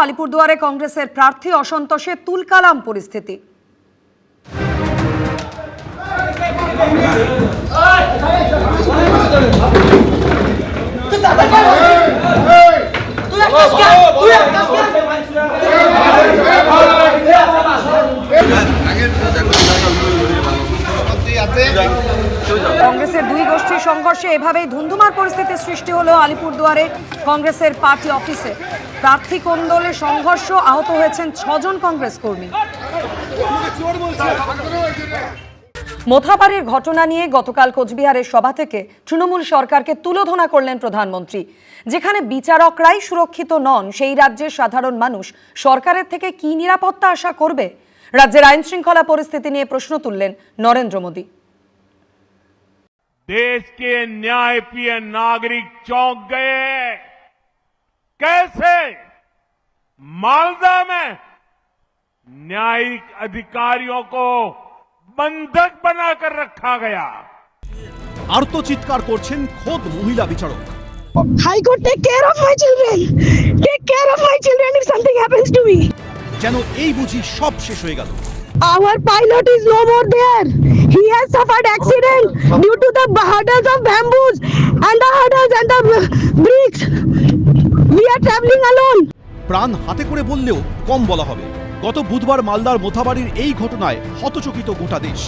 আলিপুরদুয়ারে কংগ্রেসের প্রার্থী অসন্তোষে তুলকালাম পরিস্থিতি। কংগ্রেসের দুই গোষ্ঠীর সংঘর্ষে এভাবেই ধুন্ধুমার পরিস্থিতির সৃষ্টি হলো আলিপুরদুয়ারে কংগ্রেসের পার্টি অফিসে। প্রার্থী কোন্দলে সংঘর্ষ, আহত হয়েছেন 6 জন কংগ্রেস কর্মী। মোথাবাড়ির ঘটনা নিয়ে গতকাল কোচবিহারের সভা থেকে তৃণমূল সরকারকে তুলোধনা করলেন প্রধানমন্ত্রী। যেখানে বিচারকরাই সুরক্ষিত নন, সেই রাজ্যের সাধারণ মানুষ সরকারের থেকে কি নিরাপত্তা আশা করবে? রাজ্যের আইন শৃঙ্খলা পরিস্থিতি নিয়ে প্রশ্ন তুললেন নরেন্দ্র মোদী। देश के न्यायप्रिय नागरिक चौंक गए। कैसे मालदा में न्यायिक अधिकारियों को बंधक बनाकर रखा गया। আর্তচিৎকার করছেন খোদ মহিলা বিচারক। High Court, take care of my children. Take care of my children if something happens to me. যেন এই বুঝি সব শেষ হয়ে গেল। Our pilot is no more there. He has suffered accident due to the hurdles of bamboos and the hurdles and the bricks. We are traveling alone. প্রাণ হাতে করে বললেও কম বলা হবে। গত বুধবার মালদার মোথাবাড়ির এই ঘটনায় হতচকিত গোটা দেশ।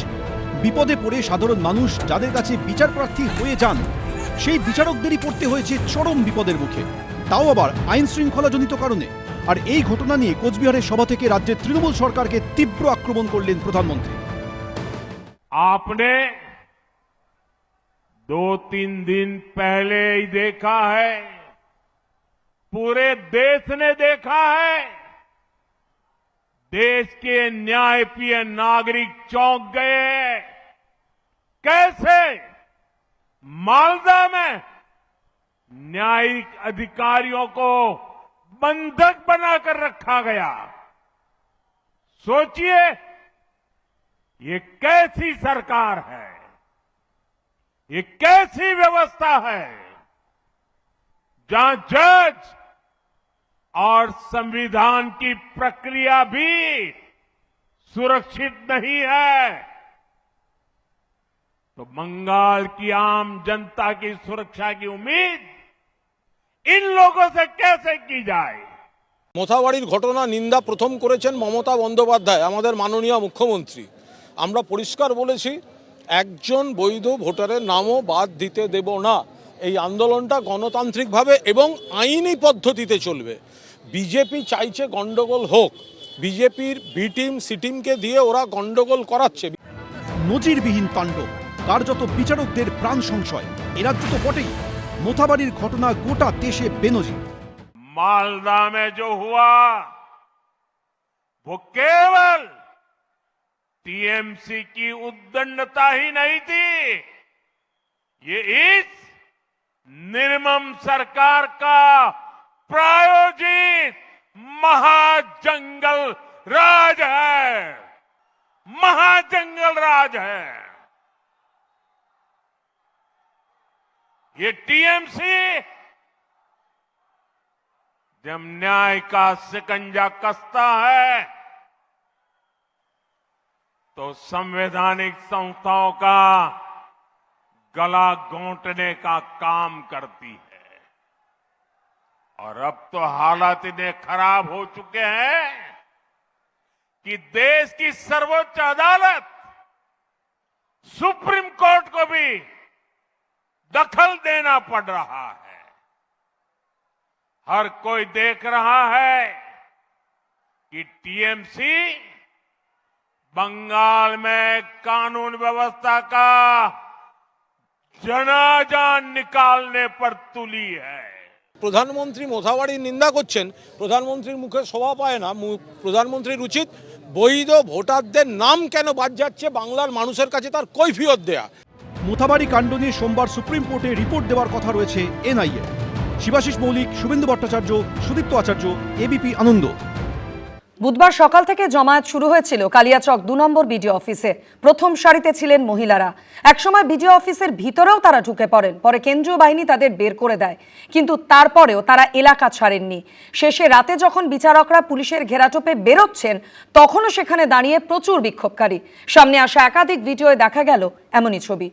বিপদে পড়ে সাধারণ মানুষ যাদের কাছে বিচার প্রার্থী হয়ে যান, সেই বিচারকদেরই পড়তে হয়েছে চরম বিপদের মুখে, তাও আবার আইন শৃঙ্খলাজনিত কারণে। আর এই ঘটনা নিয়ে কোচবিহারের সভা থেকে রাজ্যের তৃণমূল সরকারকে তীব্র আক্রমণ করলেন প্রধানমন্ত্রী। आपने 2-3 दिन पहले ही देखा है, पूरे देश ने देखा है, देश के न्यायप्रिय नागरिक चौंक गए। कैसे मालदा में न्यायिक अधिकारियों को बंधक बनाकर रखा गया। सोचिए, ये कैसी सरकार है, ये कैसी व्यवस्था है जहां जज और संविधान की प्रक्रिया भी सुरक्षित नहीं है, तो बंगाल की आम जनता की सुरक्षा की उम्मीद इन लोगों से कैसे की जाए? মোথাবাড়ির ঘটনা নিন্দা প্রথম করেছেন মমতা বন্দ্যোপাধ্যায়, আমাদের মাননীয় মুখ্যমন্ত্রী। আমরা পরিষ্কার বলেছি, একজন বৈধ ভোটারের নামও বাদ দিতে দেব না। এই আন্দোলনটা গণতান্ত্রিকভাবে এবং আইনি পদ্ধতিতে চলবে। বিজেপি চাইছে গন্ডগোল হোক, বিজেপির বি টিম সি টিমকে দিয়ে ওরা গন্ডগোল করাচ্ছে। নজিরবিহীন তাণ্ডব, কার্যত বিচারকদের প্রাণ সংশয়। এ রাজ্য তো বটেই, মোথাবাড়ির ঘটনা গোটা দেশে বেনজির। मालदा में जो हुआ वो केवल टीएमसी की उद्दंडता ही नहीं थी, ये इस निर्मम सरकार का प्रायोजित महाजंगल राज है, महाजंगल राज है। ये टीएमसी जब न्याय का शिकंजा कसता है तो संवैधानिक संस्थाओं का गला घोंटने का काम करती है। और अब तो हालात इतने खराब हो चुके हैं कि देश की सर्वोच्च अदालत सुप्रीम कोर्ट को भी दखल देना पड़ रहा है। हर कोई देख रहा है कि टीएमसी बंगाल में कानून व्यवस्था का जनाजा निकालने पर तुली है। প্রধানমন্ত্রী মোথাবাড়ির নিন্দা করছেন, প্রধানমন্ত্রীর মুখে শোভা পায় না। প্রধানমন্ত্রীর উচিত বৈধ ভোটারদের নাম কেন বাদ যাচ্ছে বাংলার মানুষের কাছে তার কৈফিয়ত দেয়া। মোথাবাড়ি কাণ্ড নিয়ে সোমবার সুপ্রিম কোর্টে রিপোর্ট দেওয়ার কথা রয়েছে এনআইএ। শিবাশিস মৌলিক, শুভেন্দু ভট্টাচার্য, সুদীপ্ত আচার্য, এবিপি আনন্দ। বুধবার সকাল থেকে জমায়েত শুরু হয়েছিল কালিয়াচক 2 নম্বর বিডিও অফিসে। প্রথম সারিতে ছিলেন মহিলারা। একসময় বিডিও অফিসের ভিতরেও তারা ঢুকে পড়েন, পরে কেন্দ্রীয় বাহিনী তাদের বের করে দেয়, কিন্তু তারপরেও তারা এলাকা ছাড়েননি। শেষে রাতে যখন বিচারকরা পুলিশের ঘেরাটোপে বেরোচ্ছেন, তখনও সেখানে দাঁড়িয়ে প্রচুর বিক্ষোভকারী। সামনে আসা একাধিক ভিডিওয়ে দেখা গেল এমনই ছবি।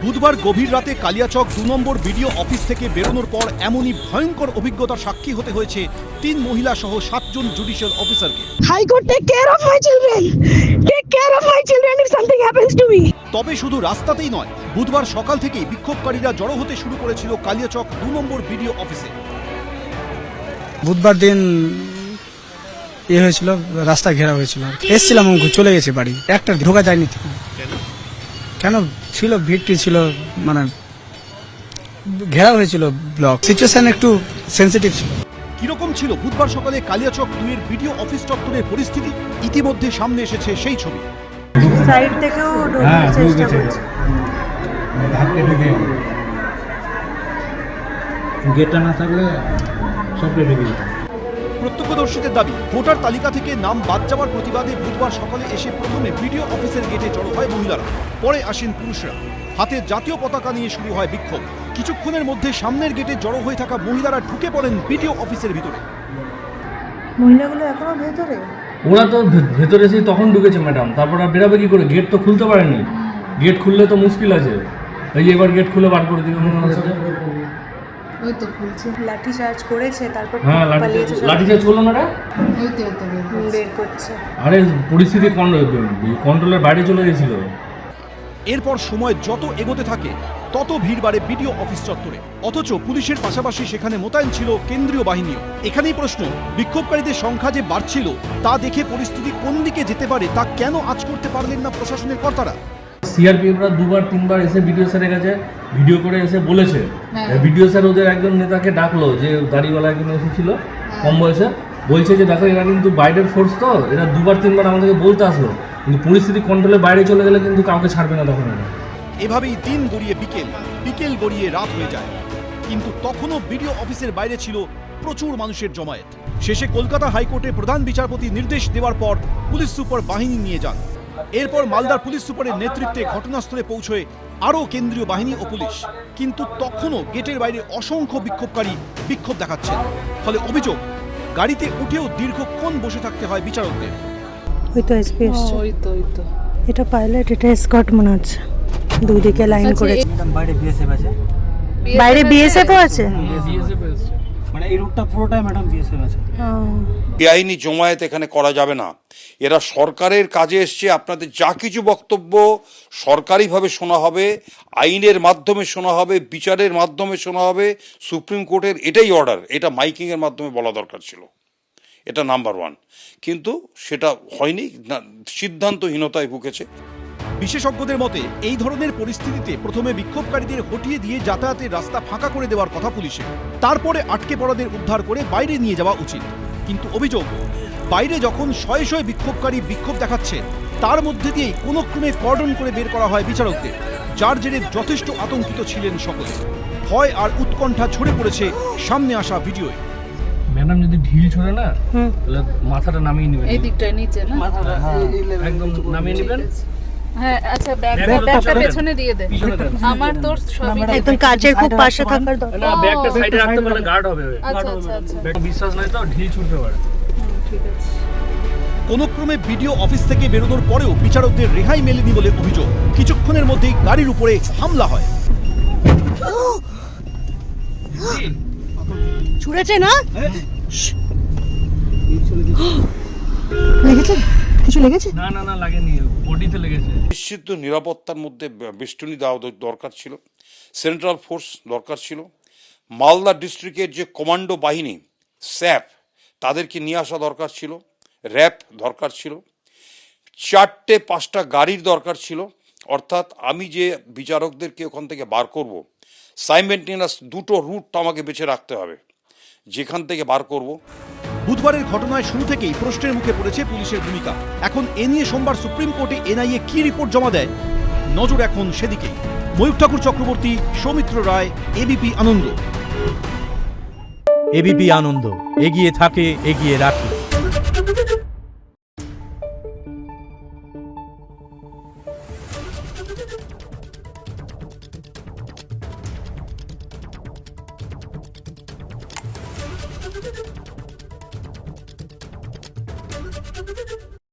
বুধবার গভীর রাতে কালিয়াচক 2 নম্বর বিডিও অফিস থেকে বেরোনোর পর এমনই ভয়ঙ্কর অভিজ্ঞতার সাক্ষী হতে হয়েছে 3 মহিলা সহ 7 জন জুডিশিয়াল অফিসারকে। High Court, take care of my children. Take care of my children if something happens to me. তবে শুধু রাস্তাতেই নয়, বুধবার সকাল থেকেই বিক্ষোভকারীরা জড়ো হতে শুরু করেছিল কালিয়াচক 2 নম্বর বিডিও অফিসে। বুধবার দিন হয়েছিল, রাস্তা ঘেরা হয়েছিল, এসছিলাম চলে গেছে বাড়ি, একটা ঢোকা যায়নি। কেন ছিল, ভিড়টি ছিল, মানে ঘেরা হয়েছিল ব্লক, সিচুয়েশন একটু সেন্সিটিভ ছিল। কিরকম ছিল বুধবার সকালে কালিয়াচক 2 এর বিডিও অফিস চত্বরের পরিস্থিতি? ইতিমধ্যে সামনে এসেছে সেই ছবি। সাইড থেকেও ঢোকার চেষ্টা করছে। গেটটা না থাকলে সবটাই ঢুকে যেত। প্রত্যক্ষদর্শীদের দাবি, ভোটার তালিকা থেকে নাম বাদ যাওয়ার প্রতিবাদে বুধবার সকালে এসে প্রথমে বিডিও অফিসের গেটে জড়ো হয় মহিলারা, পরে আসেন পুরুষরা। হাতে জাতীয় পতাকা নিয়ে শুরু হয় বিক্ষোভ। কিছুক্ষণের মধ্যে সামনের গেটে জড়ো হয়ে থাকা মহিলারা ঢুকে পড়েন বিডিও অফিসের ভিতরে। মহিলাগুলো এখনো ভেতরে? ওরা তো ভেতরে এসে তখন ঢুকেছে ম্যাডাম, তারপর আর বেরাবে কি করে? গেট তো খুলতে পারেনি, গেট খুললে তো মুশকিল আছে। এই যে এবার গেট খুলে বার করে দিবে মনে হচ্ছে। ওই তো খুলছে, লাঠি চার্জ করেছে, তারপর হ্যাঁ, লাঠি চার্জ করলো না রে, ওই তো বের করছে। আরে পরিস্থিতি কন্ট্রোলের বাইরে চলে গেছিল। এরপর সময় যত এগোতে থাকে তত ভিড় বাড়ে বিডিও অফিস চত্বরে, অথচ পুলিশের পাশাপাশি সেখানে মোতায়েন ছিল কেন্দ্রীয় বাহিনীও। এখানেই প্রশ্ন, বিক্ষোভকারীদের সংখ্যা যে বাড়ছিল তা দেখে পরিস্থিতি কোন দিকে যেতে পারে তা কেন আজ করতে পারলেন না প্রশাসনের কর্তারা? সিআরপিএফরা 2-3বার এসে ভিডিও স্যারের কাছে ভিডিও করে এসে বলেছে, ভিডিও স্যার ওদের একজন নেতাকে ডাকলো, যে দাড়িওয়ালা একজন এসেছিল কম বয়সে, বলছে যে দেখো এরা কিন্তু বাইরের ফোর্স, তো এরা 2-3বার আমাদেরকে বলতে আসলো, কিন্তু পরিস্থিতি কন্ট্রোলের বাইরে চলে গেলে কিন্তু কাউকে ছাড়বে না তখন এরা। এভাবেই দিন গড়িয়ে বিকেল গড়িয়ে রাত হয়ে যায়, কিন্তু তখনও বিডিও অফিসের বাইরে ছিল প্রচুর মানুষের জমায়েত। শেষে কলকাতা হাইকোর্টে প্রধান বিচারপতি নির্দেশ দেওয়ার পর পুলিশ সুপার বাহিনী নিয়ে যান। এরপর মালদার পুলিশ সুপারের নেতৃত্বে ঘটনাস্থলে পৌঁছয় আরও কেন্দ্রীয় বাহিনী ও পুলিশ, কিন্তু তখনও গেটের বাইরে অসংখ্য বিক্ষোভকারী বিক্ষোভ দেখাচ্ছেন। ফলে অভিযোগ, গাড়িতে উঠেও দীর্ঘক্ষণ বসে থাকতে হয় বিচারকদের। ওই তো এসপি এসছে, ওই তো এটা পাইলট, এটা এসকর্ট মনে হচ্ছে, দুদিকে লাইন করেছে। বাইরে বিএসএফ আছে, বাইরে বিএসএফ আছে, মানে এই রুটটা পুরোটাই ম্যাডাম বিএসএফ আছে। বেআইনি জমায়েত এখানে করা যাবে না। এরা সরকারের কাজে এসছে, আপনাদের যা কিছু বক্তব্য সরকারিভাবে শোনা হবে, আইনের মাধ্যমে শোনা হবে, বিচারের মাধ্যমে শোনা হবে। সুপ্রিম কোর্টের এটাই অর্ডার, এটা মাইকিংয়ের মাধ্যমে বলা দরকার ছিল, এটা নাম্বার 1, কিন্তু সেটা হয়নি, সিদ্ধান্তহীনতায় ভুগেছে। বিশেষজ্ঞদের মতে এই ধরনের পরিস্থিতিতে প্রথমে বিক্ষোভকারীদের হটিয়ে দিয়ে যাতায়াতের রাস্তা ফাঁকা করে দেওয়ার কথা পুলিশের, তারপরে আটকে পড়াদের উদ্ধার করে বাইরে নিয়ে যাওয়া উচিত। কিন্তু অভিযোগ, বাইরে যখন শয়ে শয়ে বিক্ষোভকারী বিক্ষোভ দেখাচ্ছে, তার মধ্যে দিয়েই কোনো ক্রমে কর্ডন করে বের করা হয় বিচারকদের, যার জেরে যথেষ্ট আতঙ্কিত ছিলেন সকলে। ভয় আর উৎকণ্ঠা ছড়ে পড়েছে সামনে আসা ভিডিওয়ে। ম্যাডাম যদি ঢিল ছড়ে না, তাহলে মাথাটা নামিয়ে নেবেন, এই দিকটা নিচে না, একদম নামিয়ে নেবেন। হ্যাঁ আচ্ছা, ব্যাগটা পেছনে দিয়ে দে, আমার তোর সবই একদম কাজের খুব পাশে থাকার দরকার। না, ব্যাগটা সাইডে রাখতে পারলে গার্ড হবে। আচ্ছা ব্যাগ বিশ্বাস নাই তো ঢিল ছুটতে পারে। ঠিক আছে। কোনো ক্রমে বিডিও অফিস থেকে বেরোনোর পরেও বিচারকদের রেহাই মেলেনি বলে অভিযোগ। কিছুক্ষণের মধ্যেই গাড়ির উপরে হামলা হয়। ছুড়েছে না? লেগেছে? কিছু লেগেছে? না লাগেনি, বডিতে লেগেছে। নিশ্চিত নিরাপত্তার মধ্যে বেষ্টনী দেওয়া দরকার ছিল, সেন্ট্রাল ফোর্স দরকার ছিল, মালদা ডিস্ট্রিক্টের যে কমান্ডো বাহিনী স্যাপ তাদেরকে নিয়ে আসা দরকার ছিল, র্যাব দরকার ছিল, 4-5টা গাড়ির দরকার ছিল। অর্থাৎ আমি যে বিচারকদেরকে ওখান থেকে বার করব, সাইমেন্টেনিয়াস 2টো রুট আমাকে বেছে রাখতে হবে, যেখান থেকে বার করব। বুধবারের ঘটনায় শুরু থেকেই প্রশ্নের মুখে পড়েছে পুলিশের ভূমিকা। এখন এ নিয়ে সোমবার সুপ্রিম কোর্টে এনআইএ কি রিপোর্ট জমা দেয়, নজর এখন সেদিকেই। ময়ূর ঠাকুর চক্রবর্তী, সৌমিত্র রায়, এবিপি আনন্দ। এবিপি আনন্দ, এগিয়ে থাকে, এগিয়ে রাখে।